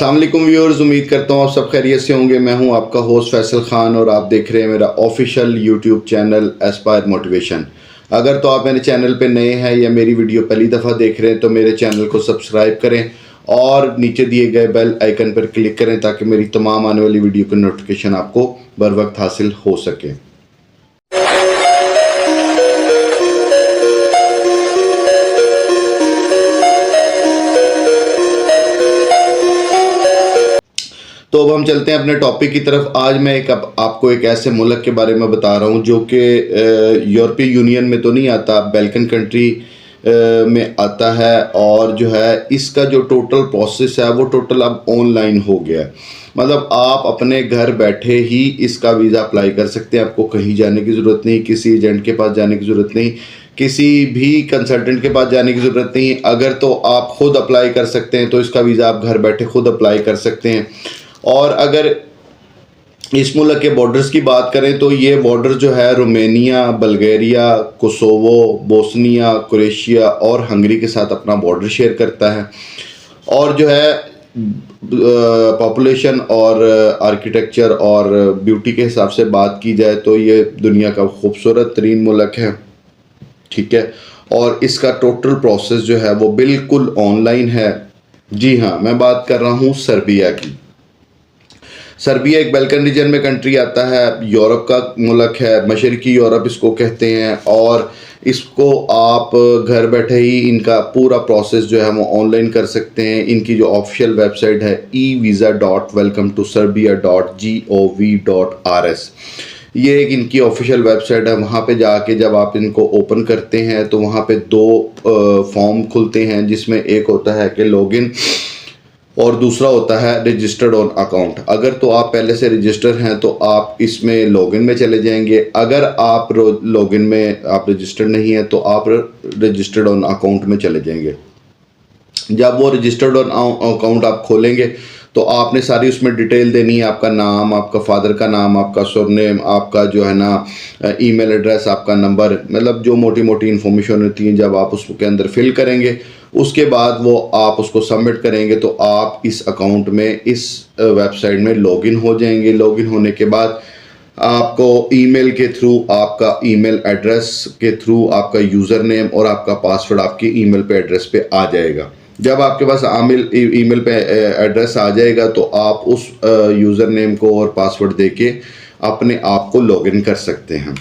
अस्सलाम वालेकुम व्यूअर्स, उम्मीद करता हूँ आप सब खैरियत से होंगे। मैं हूँ आपका होस्ट फैसल खान और आप देख रहे हैं मेरा official YouTube channel Aspire motivation. अगर तो आप मेरे चैनल पे नए हैं या मेरी वीडियो पहली दफ़ा देख रहे हैं तो मेरे चैनल को सब्सक्राइब करें और नीचे दिए गए बेल आइकन पर क्लिक करें ताकि मेरी तमाम आने वाली वीडियो की नोटिफिकेशन आपको बर वक्त हासिल हो सके। तो अब हम चलते हैं अपने टॉपिक की तरफ। आज मैं आपको एक ऐसे मुल्क के बारे में बता रहा हूँ जो कि यूरोपीय यूनियन में तो नहीं आता, बैल्कन कंट्री में आता है। और जो है इसका जो टोटल प्रोसेस है वो टोटल अब ऑनलाइन हो गया है। मतलब आप अपने घर बैठे ही इसका वीज़ा अप्लाई कर सकते हैं। आपको कहीं जाने की ज़रूरत नहीं, किसी एजेंट के पास जाने की ज़रूरत नहीं, किसी भी कंसल्टेंट के पास जाने की ज़रूरत नहीं। अगर तो आप ख़ुद अप्लाई कर सकते हैं तो इसका वीज़ा आप घर बैठे खुद अप्लाई कर सकते हैं। और अगर इस मुल्क के बॉर्डर्स की बात करें तो ये बॉर्डर जो है Romania, Bulgaria, Kosovo, Bosnia, Croatia और हंगरी के साथ अपना बॉर्डर शेयर करता है। और जो है पॉपुलेशन और आर्किटेक्चर और ब्यूटी के हिसाब से बात की जाए तो ये दुनिया का खूबसूरत तरीन मुल्क है, ठीक है। और इसका टोटल प्रोसेस जो है वो बिल्कुल ऑनलाइन है। जी हाँ, मैं बात कर रहा हूँ सर्बिया की। सर्बिया एक बैल्कन रीजन में कंट्री आता है, यूरोप का मुल्क है, मशरकी यूरोप इसको कहते हैं। और इसको आप घर बैठे ही इनका पूरा प्रोसेस जो है वो ऑनलाइन कर सकते हैं। इनकी जो ऑफिशियल वेबसाइट है evisa.welcome-to-serbia.gov.rs, ये एक इनकी ऑफिशियल वेबसाइट है। वहाँ पे जाके जब आप इनको ओपन करते हैं तो वहाँ पे दो फॉर्म खुलते हैं, जिसमें एक होता है कि लॉगिन और दूसरा होता है रजिस्टर्ड ऑन अकाउंट। अगर तो आप पहले से रजिस्टर हैं तो आप इसमें लॉगिन में चले जाएंगे। अगर आप लॉगिन में आप रजिस्टर्ड नहीं है तो आप रजिस्टर्ड ऑन अकाउंट में चले जाएंगे। जब वो रजिस्टर्ड ऑन अकाउंट आप खोलेंगे तो आपने सारी उसमें डिटेल देनी है, आपका नाम, आपका फादर का नाम, आपका सरनेम, आपका जो है ना ईमेल एड्रेस, आपका नंबर, मतलब जो मोटी मोटी इन्फॉर्मेशन होती है। जब आप उसके अंदर फिल करेंगे उसके बाद वो आप उसको सबमिट करेंगे तो आप इस अकाउंट में, इस वेबसाइट में लॉगिन हो जाएंगे। लॉगिन होने के बाद आपको ईमेल के थ्रू, आपका ईमेल एड्रेस के थ्रू आपका यूज़र नेम और आपका पासवर्ड आपके ईमेल पे एड्रेस पे आ जाएगा। जब आपके पास ईमेल पे एड्रेस आ जाएगा तो आप उस यूज़र नेम को और पासवर्ड देके अपने आप को लॉगिन कर सकते हैं।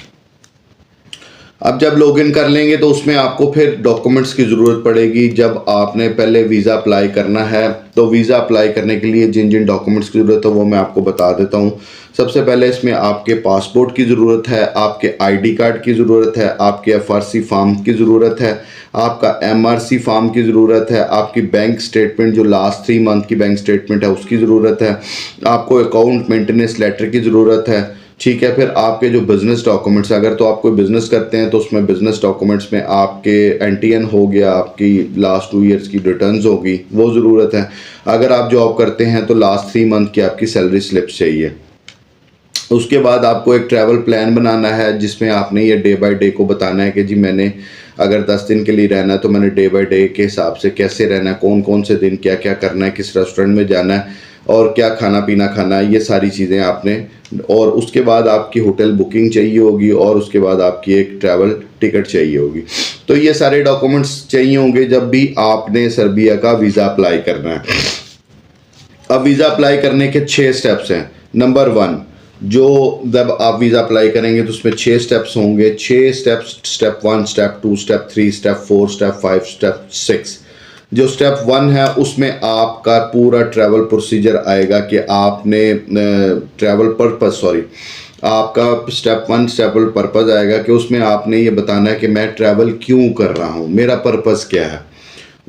अब जब लॉगिन कर लेंगे तो उसमें आपको फिर डॉक्यूमेंट्स की ज़रूरत पड़ेगी। जब आपने पहले वीज़ा अप्लाई करना है तो वीज़ा अप्लाई करने के लिए जिन जिन डॉक्यूमेंट्स की ज़रूरत है वो मैं आपको बता देता हूँ। सबसे पहले इसमें आपके पासपोर्ट की ज़रूरत है, आपके आईडी कार्ड की ज़रूरत है, आपके एफआरसी फॉर्म की ज़रूरत है, आपका एमआरसी फॉर्म की ज़रूरत है, आपकी बैंक स्टेटमेंट जो लास्ट 3 मंथ की बैंक स्टेटमेंट है उसकी ज़रूरत है, आपको अकाउंट मेंटेनेंस लेटर की ज़रूरत है, ठीक है। फिर आपके जो बिज़नेस डॉक्यूमेंट्स, अगर तो आप कोई बिज़नेस करते हैं तो उसमें बिज़नेस डॉक्यूमेंट्स में आपके एनटीएन हो गया, आपकी लास्ट 2 ईयर्स की रिटर्न्स होगी, वो ज़रूरत है। अगर आप जॉब करते हैं तो लास्ट 3 मंथ की आपकी सैलरी स्लिप चाहिए। उसके बाद आपको एक ट्रैवल प्लान बनाना है जिसमें आपने ये डे बाय डे को बताना है कि जी मैंने अगर 10 दिन के लिए रहना है तो मैंने डे बाय डे के हिसाब से कैसे रहना है, कौन कौन से दिन क्या क्या करना है, किस रेस्टोरेंट में जाना है और क्या खाना पीना खाना है, ये सारी चीज़ें आपने। और उसके बाद आपकी होटल बुकिंग चाहिए होगी और उसके बाद आपकी एक ट्रैवल टिकट चाहिए होगी। तो ये सारे डॉक्यूमेंट्स चाहिए होंगे जब भी आपने सर्बिया का वीज़ा अप्लाई करना है। अब वीज़ा अप्लाई करने के 6 स्टेप्स हैं। नंबर 1, जो जब आप वीज़ा अप्लाई करेंगे तो उसमें 6 स्टेप्स होंगे। 6 steps, step 1, step 2, step 3, step 4, step 5, step 6। जो स्टेप 1 है उसमें आपका पूरा ट्रैवल प्रोसीजर आएगा कि आपने ट्रैवल पर्पस, आपका स्टेप 1 ट्रैवल पर्पस आएगा कि उसमें आपने ये बताना है कि मैं ट्रैवल क्यों कर रहा हूँ, मेरा पर्पस क्या है।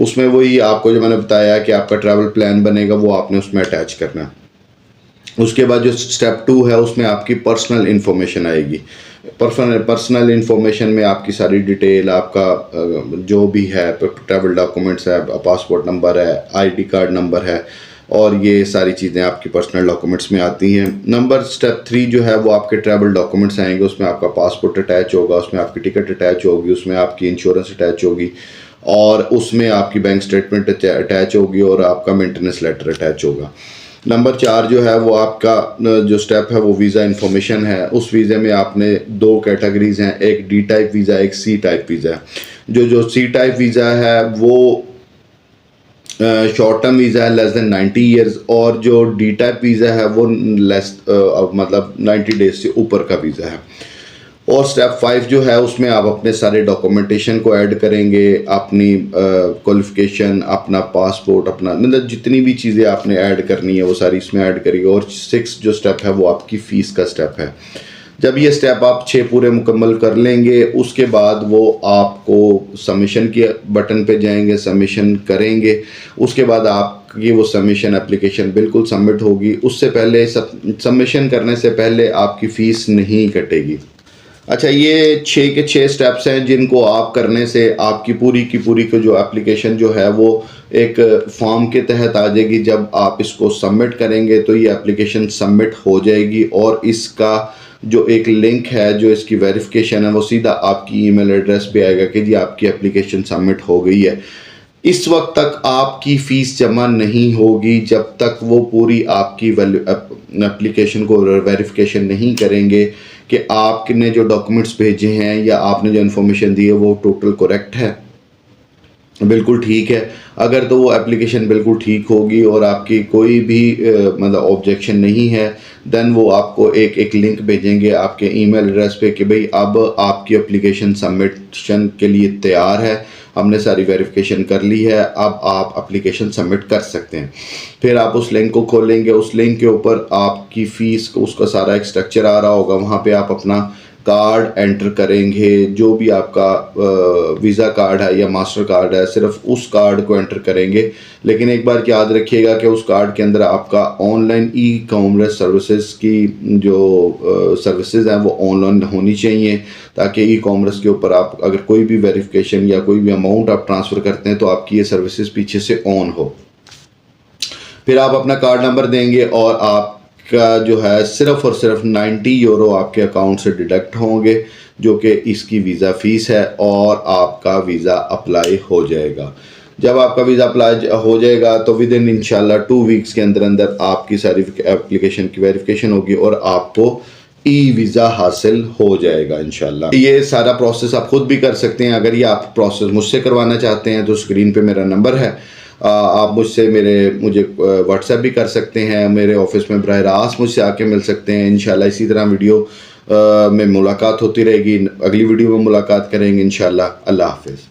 उसमें वही आपको जो मैंने बताया कि आपका ट्रैवल प्लान बनेगा वो आपने उसमें अटैच करना है। उसके बाद जो स्टेप 2 है उसमें आपकी पर्सनल इन्फॉर्मेशन आएगी। पर्सनल इन्फॉर्मेशन में आपकी सारी डिटेल, आपका जो भी है, ट्रैवल डॉक्यूमेंट्स है, पासपोर्ट नंबर है, आईडी कार्ड नंबर है, और ये सारी चीज़ें आपकी पर्सनल डॉक्यूमेंट्स में आती हैं। स्टेप 3 जो है वो आपके ट्रैवल डॉक्यूमेंट्स आएंगे। उसमें आपका पासपोर्ट अटैच होगा, उसमें आपकी टिकट अटैच होगी, उसमें आपकी इंश्योरेंस अटैच होगी और उसमें आपकी बैंक स्टेटमेंट अटैच होगी और आपका मेंटेनेंस लेटर अटैच होगा। नंबर 4 जो है वो आपका जो स्टेप है वो वीज़ा इन्फॉर्मेशन है। उस वीज़े में आपने 2 कैटेगरीज हैं, एक डी टाइप वीज़ा, एक सी टाइप वीज़ा है। जो सी टाइप वीज़ा है वो शॉर्ट टर्म वीज़ा है लेस देन 90 ईयर्स, और जो डी टाइप वीज़ा है वो लेस मतलब 90 डेज से ऊपर का वीज़ा है। और स्टेप 5 जो है उसमें आप अपने सारे डॉक्यूमेंटेशन को ऐड करेंगे, अपनी क्वालिफिकेशन, अपना पासपोर्ट, अपना मतलब जितनी भी चीज़ें आपने ऐड करनी है वो सारी इसमें ऐड करेंगे। और 6 जो स्टेप है वो आपकी फ़ीस का स्टेप है। जब ये स्टेप आप 6 पूरे मुकम्मल कर लेंगे उसके बाद वो आपको सबमिशन के बटन पे जाएंगे, सबमिशन करेंगे। उसके बाद आपकी वो सबमिशन एप्लीकेशन बिल्कुल सबमिट होगी। उससे पहले सबमिशन करने से पहले आपकी फ़ीस नहीं कटेगी। अच्छा, ये 6 के 6 स्टेप्स हैं जिनको आप करने से आपकी पूरी की पूरी को जो एप्लीकेशन जो है वो एक फॉर्म के तहत आ जाएगी। जब आप इसको सबमिट करेंगे तो ये एप्लीकेशन सबमिट हो जाएगी और इसका जो एक लिंक है, जो इसकी वेरिफिकेशन है, वो सीधा आपकी ईमेल एड्रेस पे आएगा कि जी आपकी एप्लीकेशन सबमिट हो गई है। इस वक्त तक आपकी फ़ीस जमा नहीं होगी जब तक वो पूरी आपकी एप्लीकेशन को वेरिफिकेशन नहीं करेंगे कि आपने जो डॉक्यूमेंट्स भेजे हैं या आपने जो इन्फॉर्मेशन दी है वो टोटल करेक्ट है, बिल्कुल ठीक है। अगर तो वो एप्लीकेशन बिल्कुल ठीक होगी और आपकी कोई भी मतलब ऑब्जेक्शन नहीं है, देन वो आपको एक लिंक भेजेंगे आपके ईमेल एड्रेस पे कि भाई अब आपकी एप्लीकेशन सबमिशन के लिए तैयार है, हमने सारी वेरिफिकेशन कर ली है, अब आप एप्लीकेशन सबमिट कर सकते हैं। फिर आप उस लिंक को खोलेंगे, उस लिंक के ऊपर आपकी फ़ीस को उसका सारा एक स्ट्रक्चर आ रहा होगा, वहाँ पे आप अपना कार्ड एंटर करेंगे, जो भी आपका वीज़ा कार्ड है या मास्टर कार्ड है, सिर्फ उस कार्ड को एंटर करेंगे। लेकिन एक बार याद रखिएगा कि उस कार्ड के अंदर आपका ऑनलाइन ई कॉमर्स सर्विसेज की जो सर्विसेज हैं वो ऑनलाइन होनी चाहिए, ताकि ई कॉमर्स के ऊपर आप अगर कोई भी वेरिफिकेशन या कोई भी अमाउंट आप ट्रांसफ़र करते हैं तो आपकी ये सर्विसेज पीछे से ऑन हो। फिर आप अपना कार्ड नंबर देंगे और आपका जो है सिर्फ़ और सिर्फ 90 यूरो आपके अकाउंट से डिडक्ट होंगे, जो कि इसकी वीज़ा फ़ीस है, और आपका वीज़ा अप्लाई हो जाएगा। जब आपका वीज़ा अप्लाई हो जाएगा तो विद इन इंशाल्लाह 2 वीक्स के अंदर अंदर आपकी सारी एप्लीकेशन की वेरिफिकेशन होगी और आपको ई वीज़ा हासिल हो जाएगा इंशाल्लाह। ये सारा प्रोसेस आप खुद भी कर सकते हैं। अगर ये आप प्रोसेस मुझसे करवाना चाहते हैं तो स्क्रीन पे मेरा नंबर है, आप मुझे व्हाट्सएप भी कर सकते हैं, मेरे ऑफिस में बराह रास्त मुझसे आके मिल सकते हैं। इंशाल्लाह इसी तरह वीडियो में मुलाकात होती रहेगी। अगली वीडियो में मुलाकात करेंगे इंशाल्लाह। अल्लाह हाफिज़।